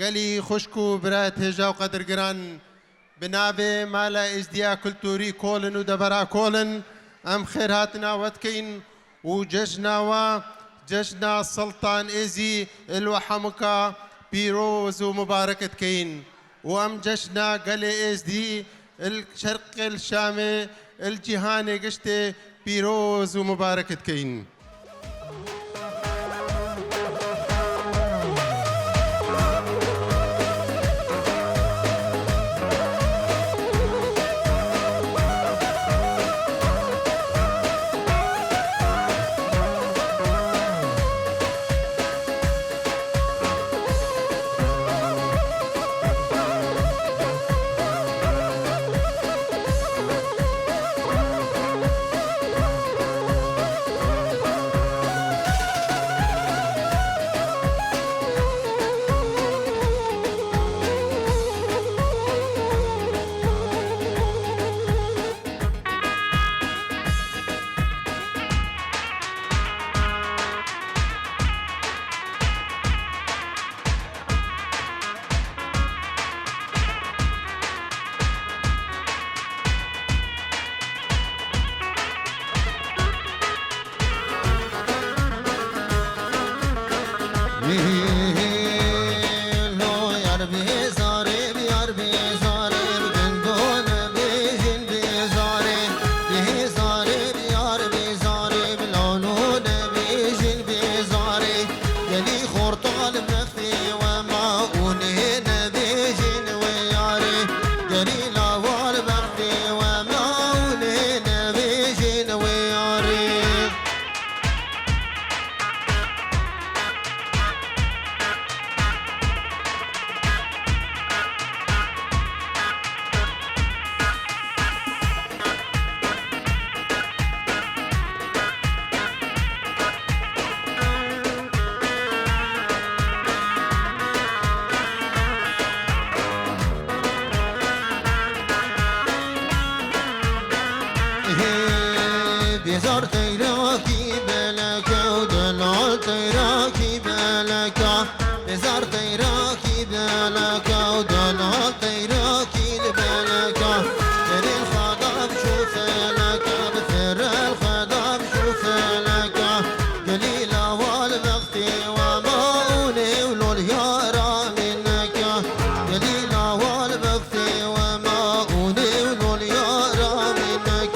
قالي خشكو برات هجا وقدر قران بنابه مالا ازديا كلتوري كولن ودبرا كولن ام خير هاتنا واتكين وجشنا جشنا السلطان ازي الوحمكا بيروز ومباركة كين وام جشنا قالي ازدي الشرق الشامي الجهاني قشتي بيروز ومباركة كين بزار تيراكي بلكا ودلال تيراكي بلكا بزار تيراكي بلكا ودلال تيراكي بلكا بفر الخضاب شوف لكا بفر الخضاب شوف لكا قليلة والبختي وماوني ولو اليارا منك قليلة والبختي وماوني ولو اليارا منك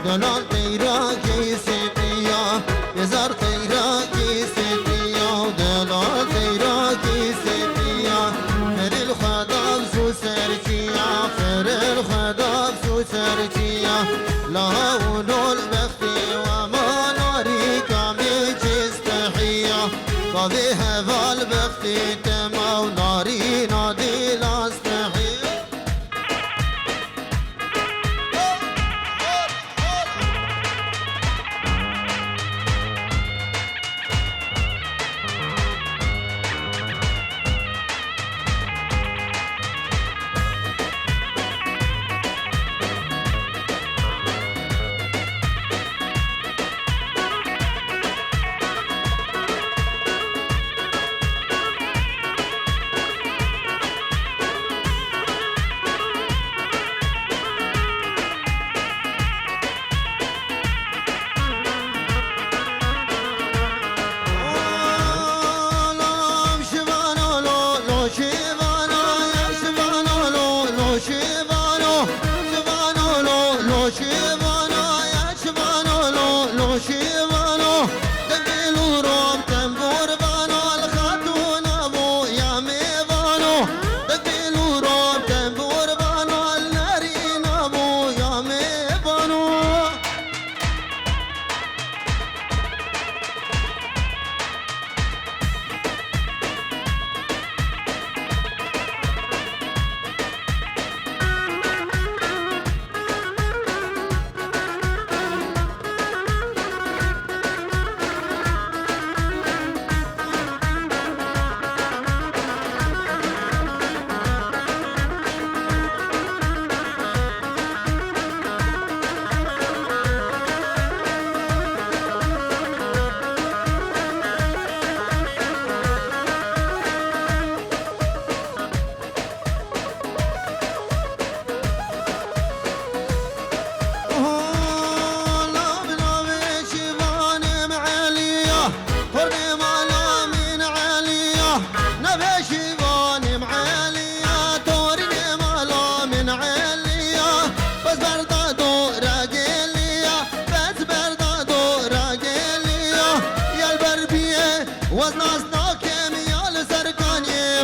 دلال تيراكي سيبيا يزار تيراكي سيبيا ودلال تيراكي سيبيا فر الخضاب سو سركيا فر الخضاب سو سركيا لا ونول بختي وما ناري كامي تستحيا قضي هذا البختي تما وناري نادي لا استحيا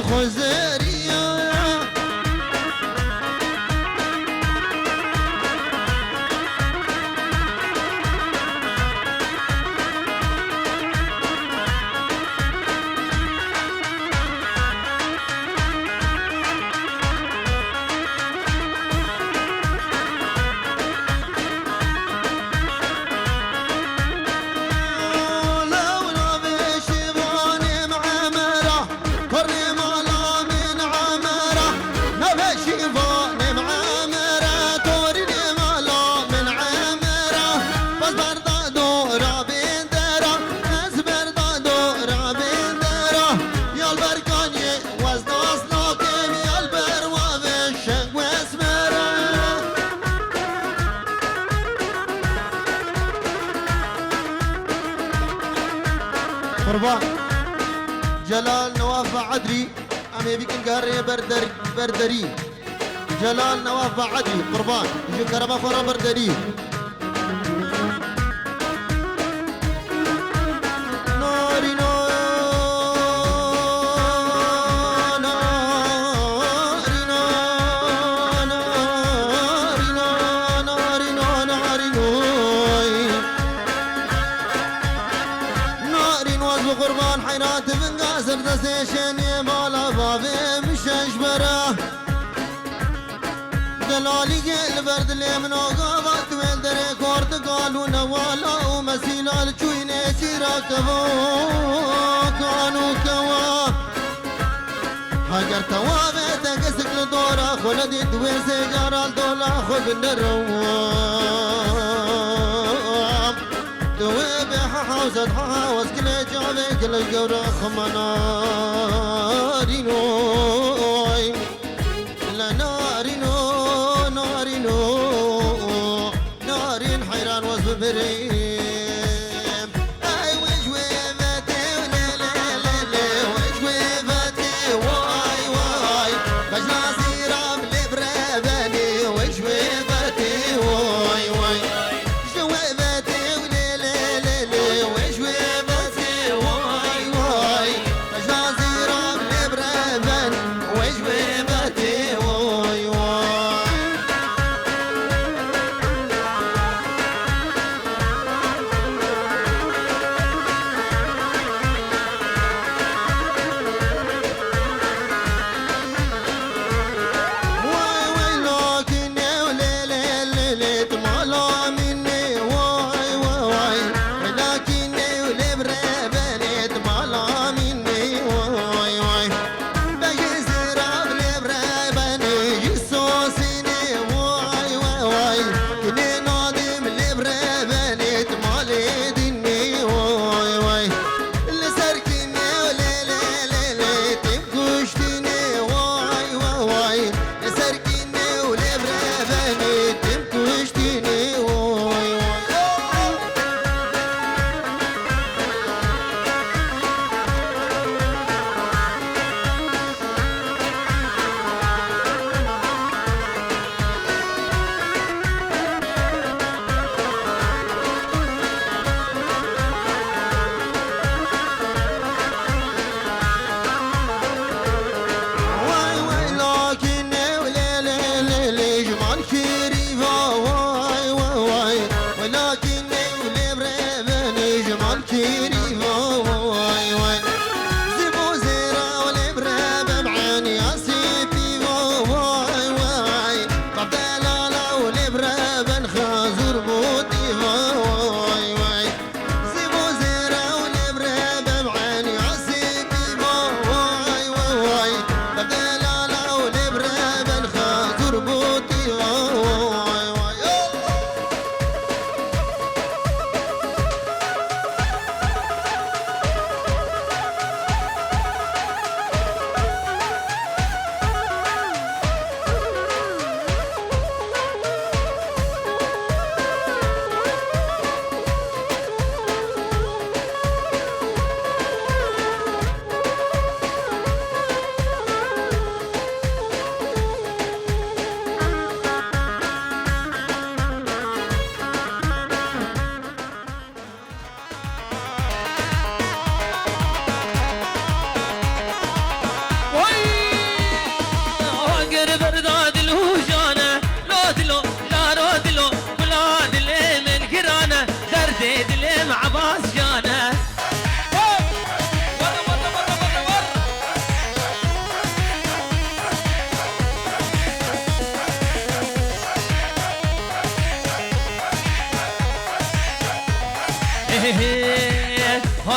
خوزريا قربان جلال نواف عدري أمي بيكن قاري بردري جلال نواف عدري قربان يجي كربا خورا بردري ناري قربان حيرات من قاسر دسيشني بالا بابي مش اشبره دلالي البرد اللي من وقفت وين دري كورد قالوا نوالا ومسيلا الجويني سيرا كفو كانوا كوا هاجر توابي تقسك لدورا خلدي دوين سيجارة الدولا خذ الروام دوي بيها حوزت حاوز كل جابي كل الجورة خمناري نوي لا ناري نو ناري نو ناري حيران وصف بريم اي وجويفتي لا لا لا لا وجويفتي واي واي بجنا سيرام لبراباني وجويفتي واي واي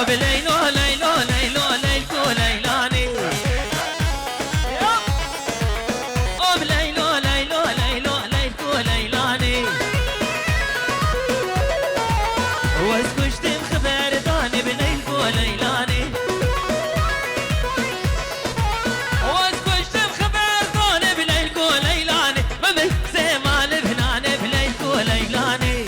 بليلو ليلو ليلو ليلكو ليلاني بليلو ليلو ليلو ليلكو ليلاني واسكشت خبر داني بليلكو ليلاني واسكشت خبر داني بليلكو ليلاني ممي زمان بهناني بليلكو ليلاني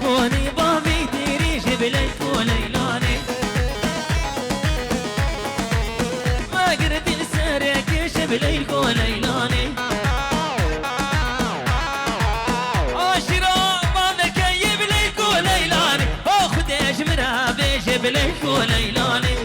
كوني بابي تريج بليلكو ليلاني ما قرت نسرك بليلكو ليلاني عاشرة ما مكيب ليلكو ليلاني اخد اجمرها بيج بليلكو ليلاني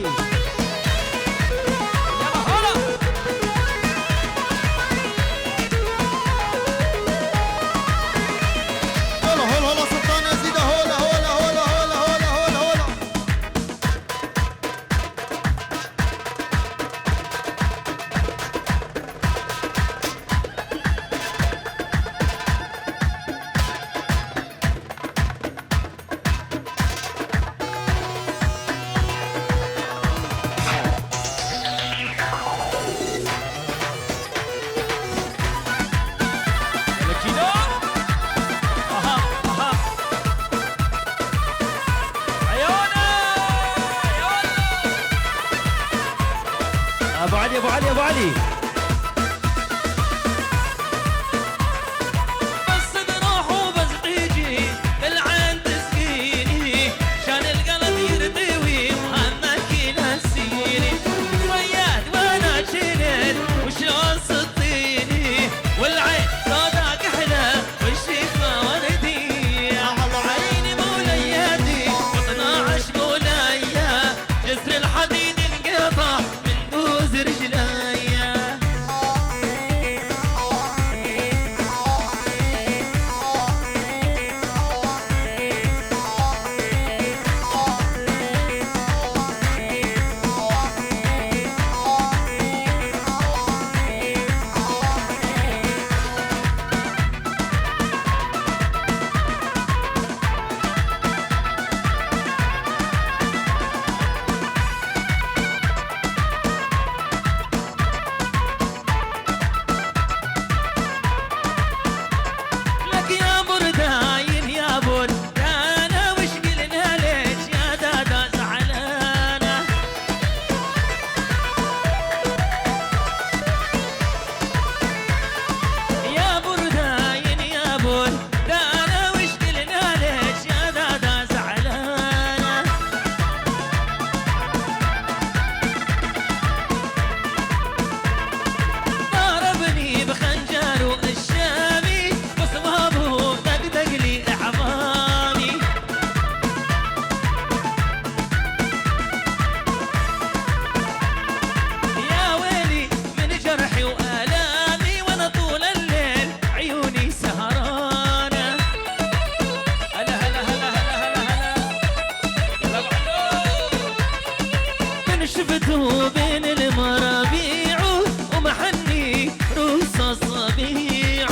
ابو علي ابو علي ابو علي بس بروح وبس تيجي بالعين تسقيني شان القلب يرتوي وهمك ينسيني وياك وانا شلت وشلون صديني والعين صداك احلى والشيخه وردي عيني مولياتي و12 موليه جسر الحديد انقطع رجليا شفته بين المرابيع ومحني روس اصابيع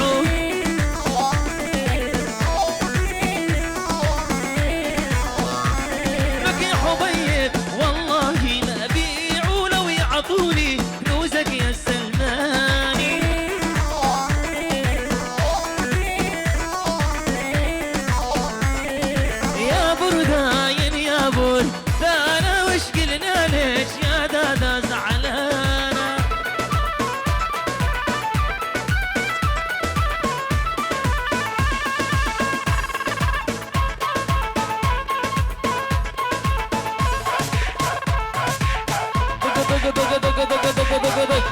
لك يا حبيب والله ما بيع لو يعطوني كنوزك يا سلماني يا برداين يا برد انا وش قلنا ليش يا دادا زعل دق دق دق دق دق دق دق.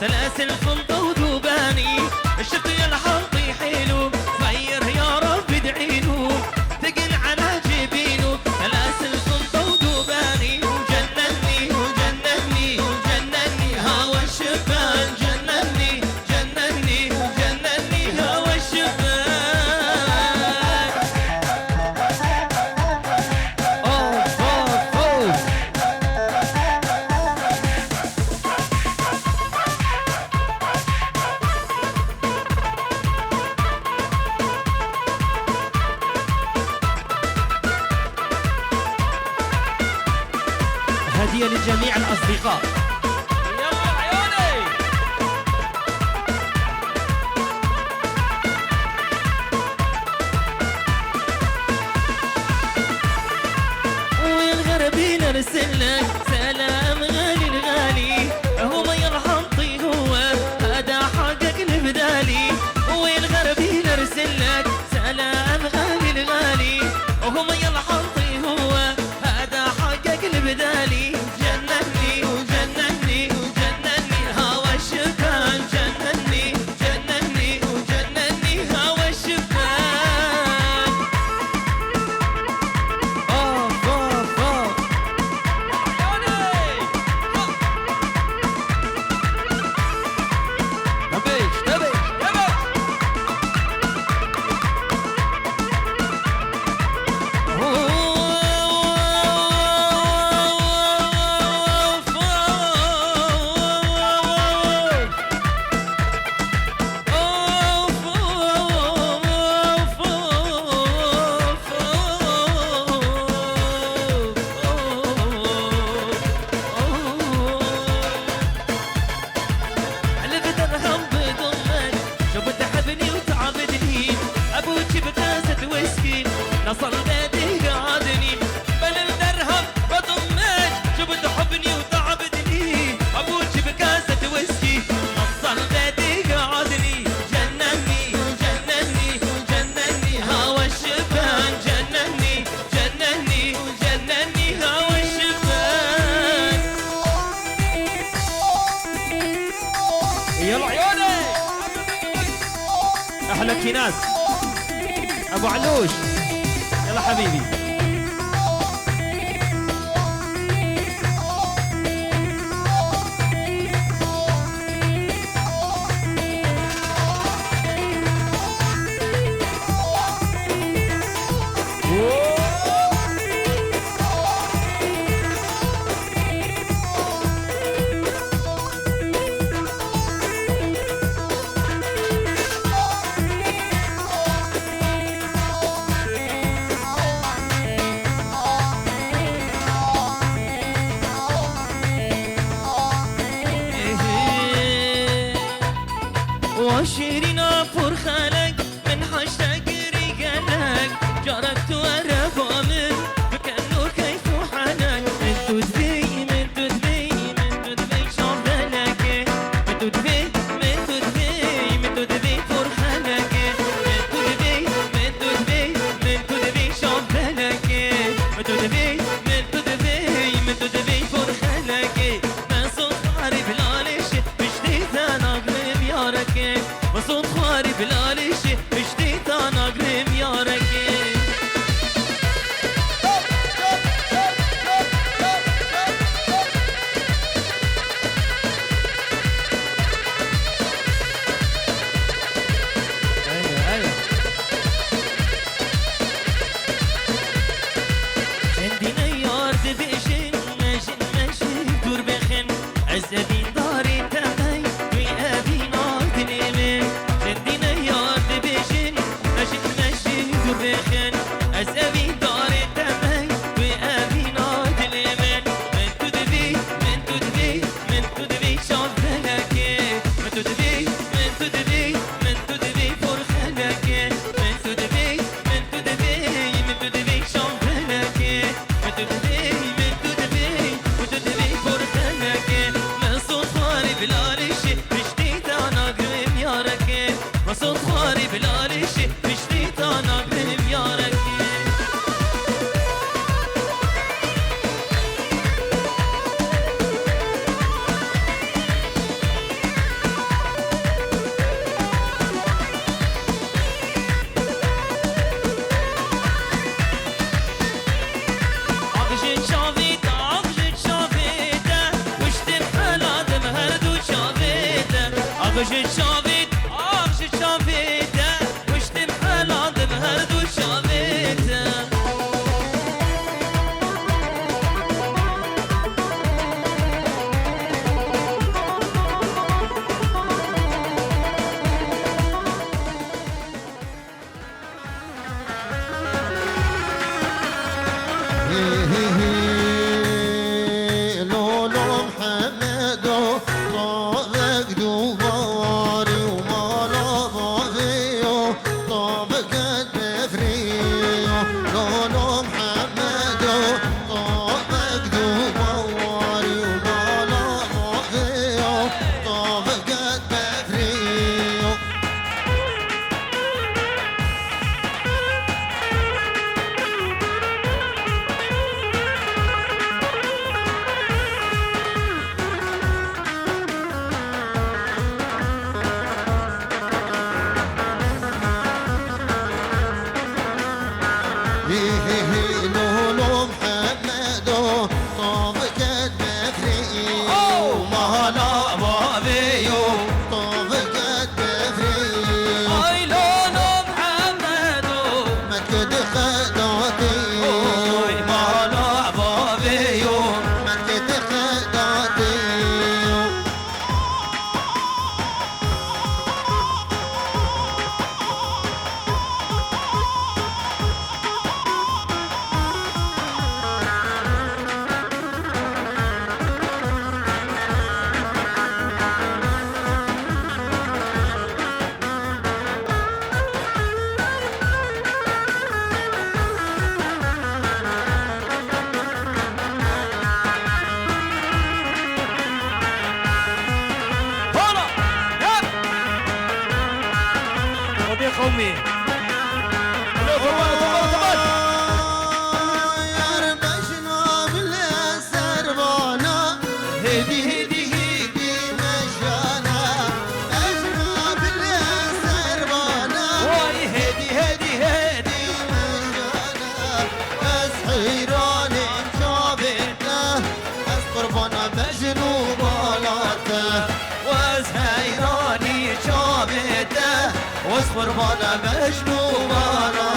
سلاسل فندق وذوباني شفت يا الحنطي حلو صير يا رب ادعيله ثقل على جبينه سلاسل فندق وذوباني وجنني وجنني وجنني هوا الشبان جنني جنني وجنني هوا الشبان. اوف اوف اوف هدية لجميع الأصدقاء. يلا عيوني. والغربي نرسل لك سلام غالي الغالي هو ما يرحمطي هو هذا حقك البدالي. والغربي نرسل لك سلام غالي الغالي هو ما يرحمطي هو هذا حقك البدالي. جنني وجنني وجنني هوا الشبان جنني جنني وجنني هوا الشبان. اوف اوف اوف تبيش تبيش نصل بيدي قعدني بل الدرهم بضمك شفت حبني وتعبدني ابوك بكاسة ويسكي نصل بيدي قعدني جنني جنني جنني هوا الشبان جنني جنني جنني هوا الشبان. يلا عيوني احلى كناس ابو علوش يلا حبيبي. وشيرين عفور خالك من حشتك رجالك جارك تورف ومن بكنو كيف حالك من تدفي من تدفي من تدفي شوفلك من تدفي من تدفي من تدفي فور خالك من تدفي من تدفي من تدفي شوفلك من تدفي من تدفي من تدفي فور خالك من صوت عارف لالش بجديد انا قريب يارك وصوت خواري بلاليش اشتيت انا قريب يارك. ايوه عندي عزبي داري تمي وأبي نار دليمن جدنا يارد بجن أجد مجد بخن عزبي داري تمي وأبي نار دليمن من تدبي من تدبي من تدبي شاف لك من تدبي من تدبي من تدبي فرخلك من تدبي من تدبي من تدبي شاف لك من تدبي من تدبي من تدبي فرخلك من صوت خاري بلالش مشتيت انا قريب يارك من صوت خاري بلالش مشتيت انا قريب يارك عقشت شافيته عقشت شافيته وشتم حلادم هردو شافيته عقشت شافيت عقشت شافيته وشتم حلادم هردو شافيته لولو محمدو طابق دوباري ومالا ضافيو طابق بفريو لولو محمدو طابق دوباري ومالا ضافيو طابق بفريو لولو محمدو طابقت بفريو مهلا بابيو طابقت بفريو اي لونو محمدو مكد خداتي مهلا بابيو مكد خداتي هلا يا قومي يربشنا بالسربانة هدي هدي هدي مشانا أجنا بالسربانة واي هدي هدي هدي مشانا بس حيراني شابته بس قربانا مجنون بالاته وزهيراني شابته واصبر بانا مجنون بالاته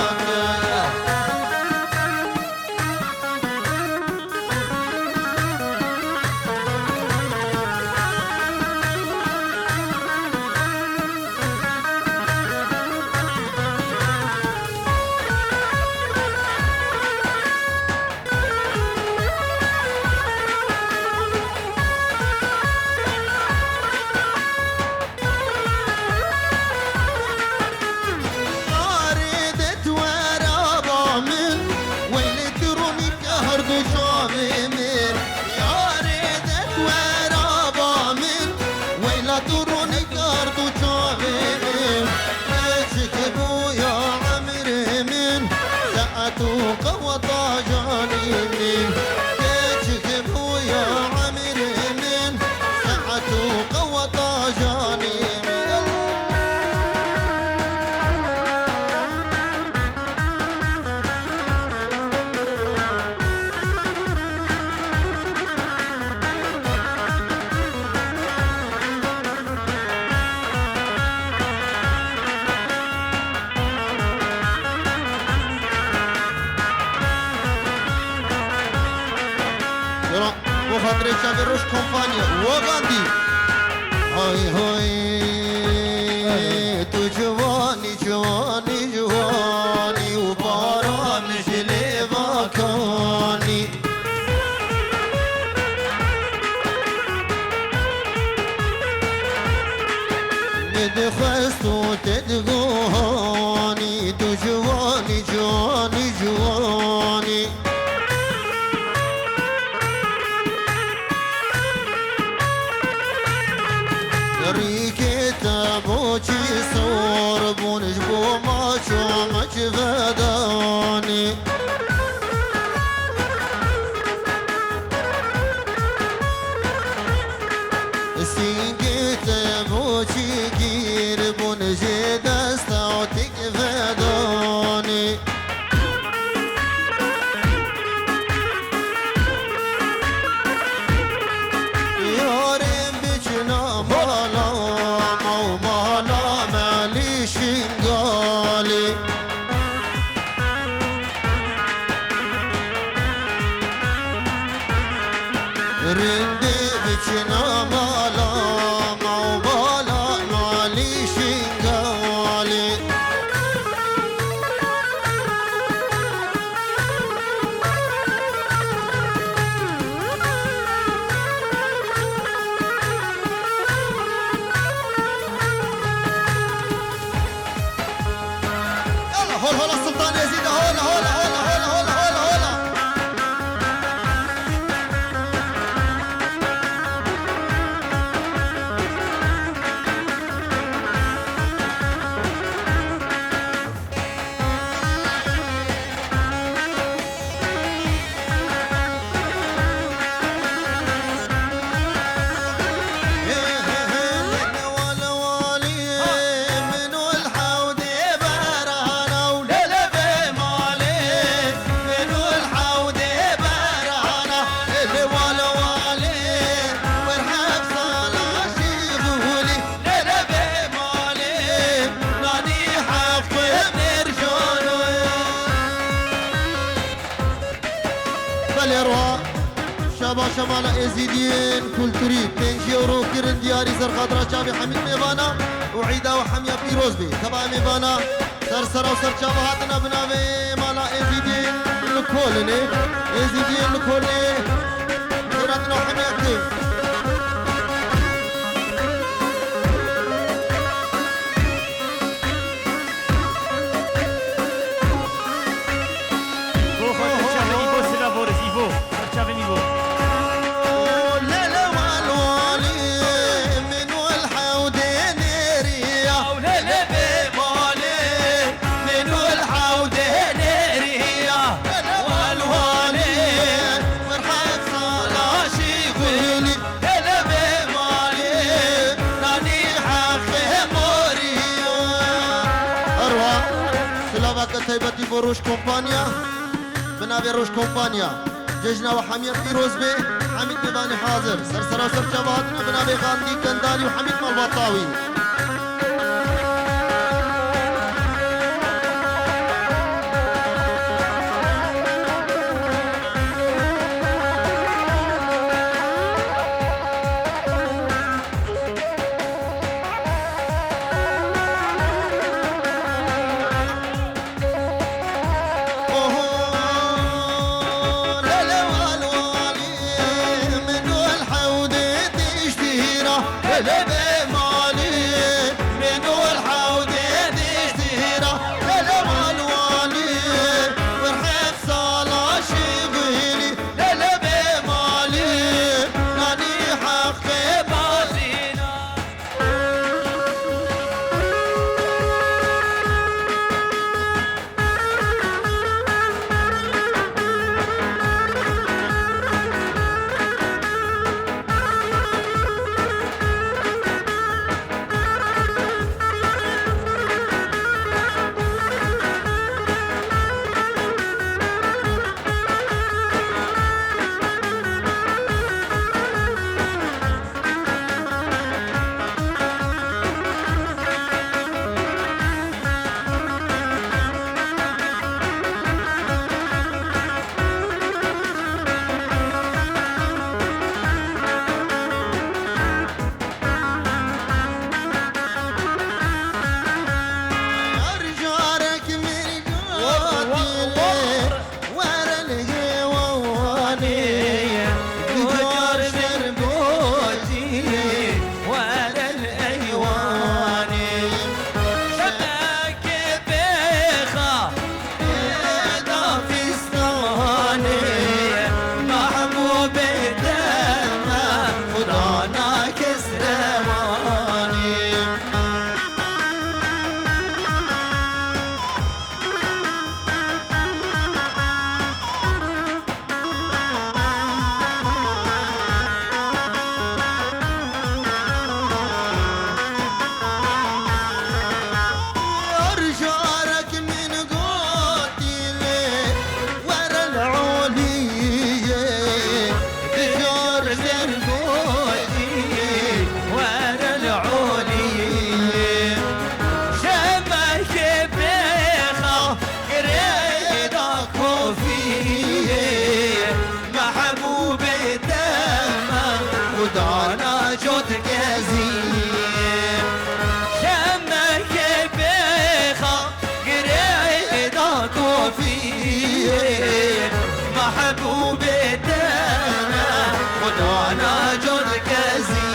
خاطر شافي روش كومبانيا وغاندي هاي هاي تو جواني جواني جواني وبارا مجلي مكاني ندخست وتدغاني تو جواني جواني جواني ريكتا بوشي صور بونش بو ماشو مش فداني سينجيتا بوشي جير بونش دستا وتك فداني يارم بجنا مالا مو مالا مالي شنغالي رندي بجنا مالا مو مالا مالي شنغالي يلا هول هول السلطان يزيد هول هول هول هول هول هول هول شابا شمال ازيدين كولتوري 5 يورو كرن دياري زرخاطرة شابي حميد ميفانا وعيدة وحمية بيروز بي تبع ميفانا سرسرة وسر شابا هاتنا بنامي مالا ازيدين الكولني ازيدين الكولني كراتنا وحمية كتير تيبتي بروش كومبانيا بنابي روش كومبانيا ججنا وحميد فيروز بي حميد ميباني حاضر سرسرة وسر جواتنا بنابي غاندي كندالي وحميد مالبطاوي لبي مالي ابو بيتنا ودانا جود كزين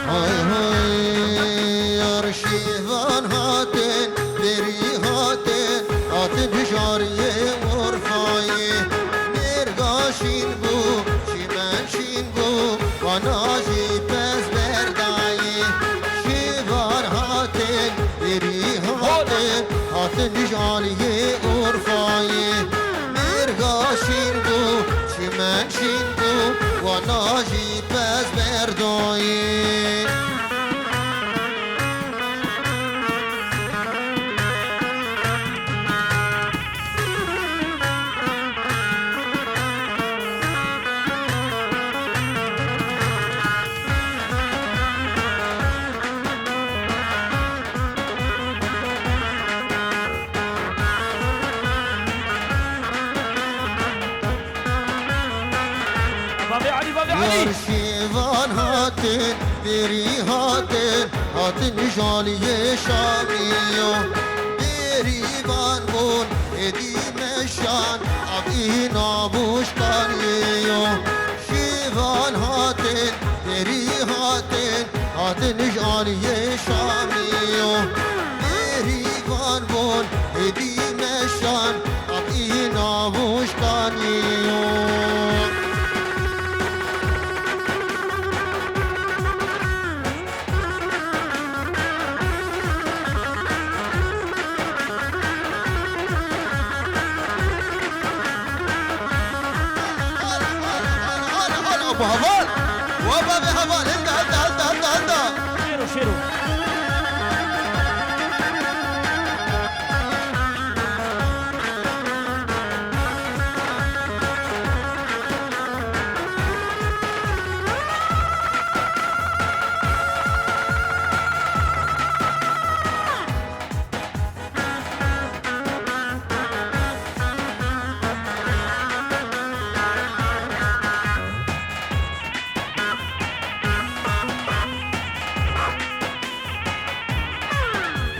هاي هاي يرشيفان هاتن دري هاتن هاتن بشاريه ورفايه نرقاشين بو شمانشين بو وناجي بس بردايه شيفان هاتن دري هاتن هاتن بشاريه ورفايه نرقاشين بو شمانشين بو وناجي بس بردايه بابي علي بابي علي يرشيفان هاتن دري هاتن هاتن جالية شاميو دريبان بون ادي مشان ابي نابوش كانيو شيفان هاتن دري هاتن هاتن جالية شاميو دريبان بون ادي مشان ابي نابوش كانيو ابو هبال وابا بهبال هدا شيرو شيرو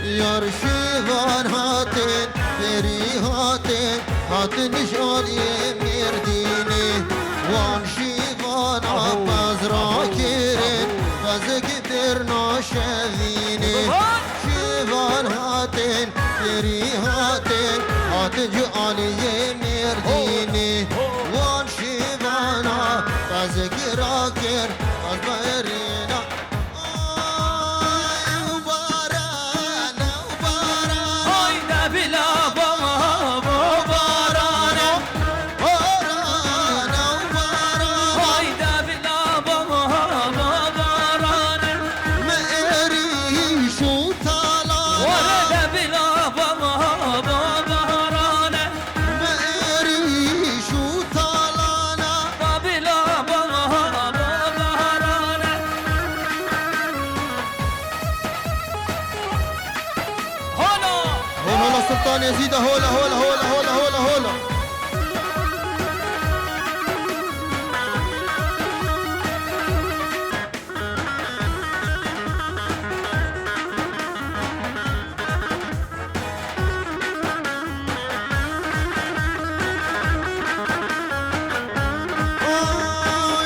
يرشيفان هاتن دري هاتن هاتن شادي مرديني وان شيفان عباز راكرين فزك درنا شذيني شيفان هاتن دري هاتن هاتن جالي مرديني وان شيفان فزك راكر فزبرينا هايدا بلا بابا بارانا هايدا بلا بابا بارانا ولد بلا بابا بارانا بلا بابا بارانا هولا سلطان يزيد هولا هولا هولا هولا هولا هولا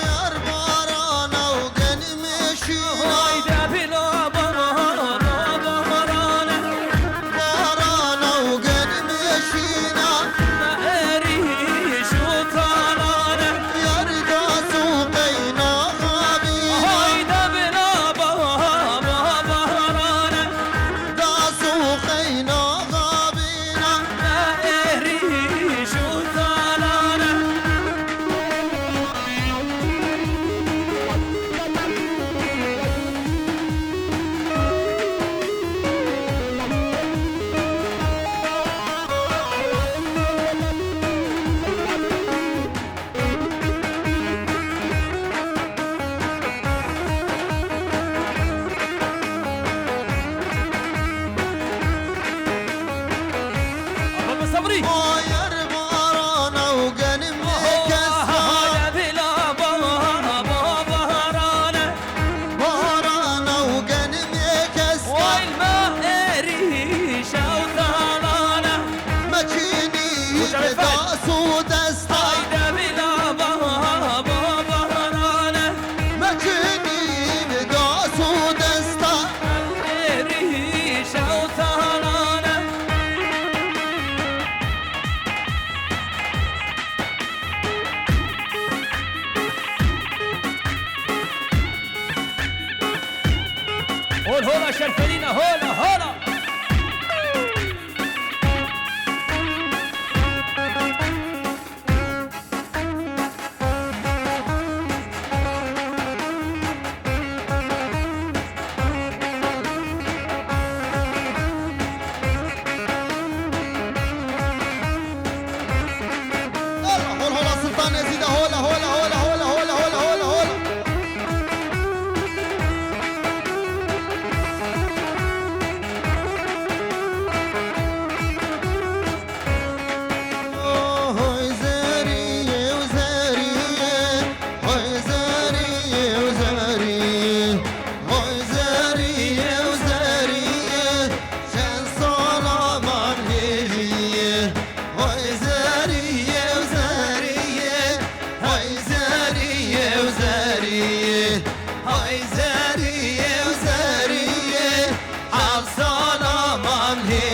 يا ربارانا وقن مشينا هايدا بلا بابا بارانا بارانا وقن مشينا صبري غاير بارانا وقنم كسا بلا بهرانا بارانا وقنم كسا والماء ريشة وثرانا مكيني وجعل الفهد. داس ودستا هيدا بلا بهرانا مكيني داس ودستا ريشة وثرانا هول هولا شرفلينا هولا هولا هول هولا سلطان يزيد هولا هولا هولا هولا هولا هولا هولا هولا هاي زارية وزارية هاي زارية وزارية هاي زارية وزارية شان صلاة هي هاي زارية وزارية هاي زارية وزارية هاي زارية وزارية عن صلاة هي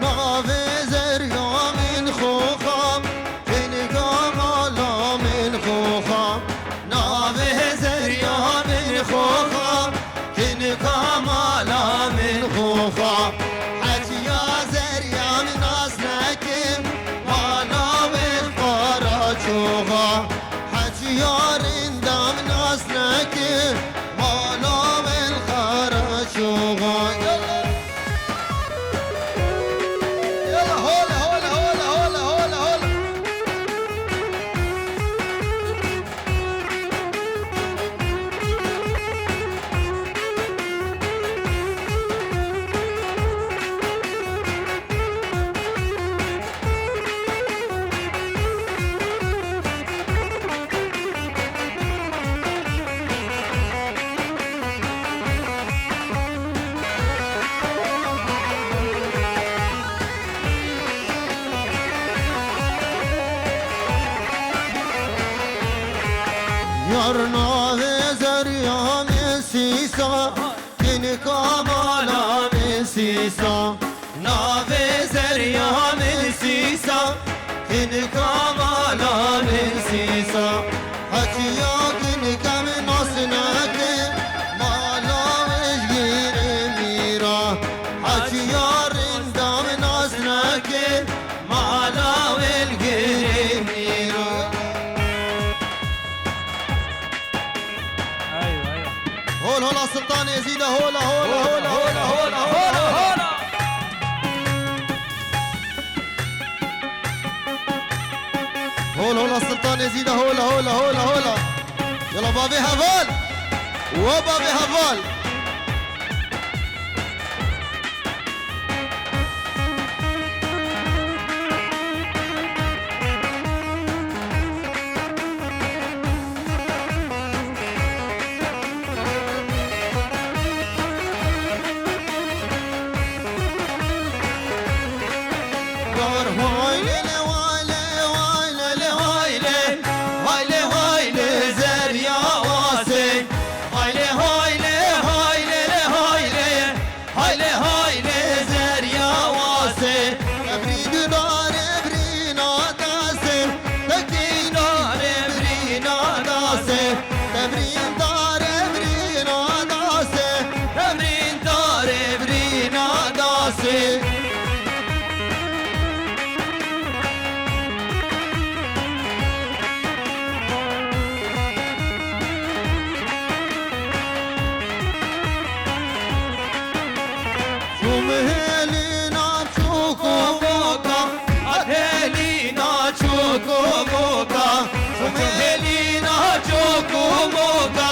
نافي زرقا من خوخام كنقا مالا من خوخام نافي زرقا من خوخام كنقا مالا من خوخام حجي يا زرقا من أسناكم مالا من قارجوغا حجي يا رندا من أسناكم مالا من قارجوغا يلا هولا هولا هولا هولا هولا هولا يارنا زريا من سيسا كنكا مالا من سيسا نافي زريا من سيسا كنكا مالا من سيسا حكيا كنكا من أصناك مالا وشغير ميرا حكيا رندا من أصناك مالا والغير ميرا ايوه ايوه هول هولا سلطان يزيد هولا هولا هولا هولا هولا هولا هولا هول هولا سلطان يزيد هولا هولا هولا هولا يلا بابي هفال وبابي هفال ومهلينا تشوكو موكا هلينا تشوكو موكا ومهلينا تشوكو موكا